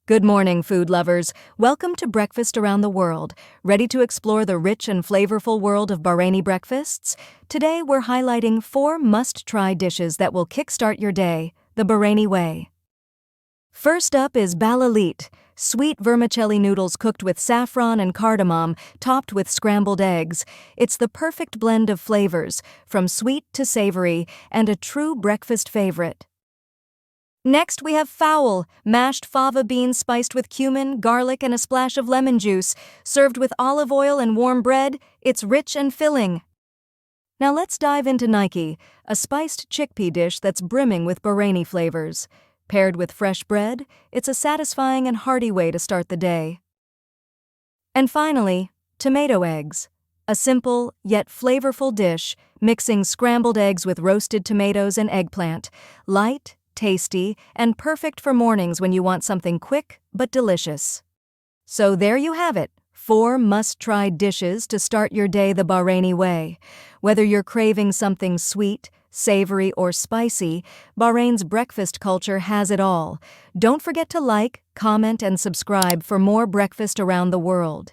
Good morning, food lovers. Welcome to Breakfast Around the World. Ready to explore the rich and flavorful world of Bahraini breakfasts? Today, we're highlighting 4 must-try dishes that will kickstart your day, the Bahraini way. First up is balalit, sweet vermicelli noodles cooked with saffron and cardamom, topped with scrambled eggs. It's the perfect blend of flavors, from sweet to savory, and a true breakfast favorite. Next, we have fowl, mashed fava beans spiced with cumin, garlic, and a splash of lemon juice. Served with olive oil and warm bread, it's rich and filling. Now let's dive into Genki, a spiced chickpea dish that's brimming with Bahraini flavors. Paired with fresh bread, it's a satisfying and hearty way to start the day. And finally, tomato eggs, a simple yet flavorful dish mixing scrambled eggs with roasted tomatoes and eggplant. Light, tasty, and perfect for mornings when you want something quick but delicious. So there you have it, 4 must-try dishes to start your day the Bahraini way. Whether you're craving something sweet, savory, or spicy, Bahrain's breakfast culture has it all. Don't forget to like, comment, and subscribe for more Breakfast Around the World.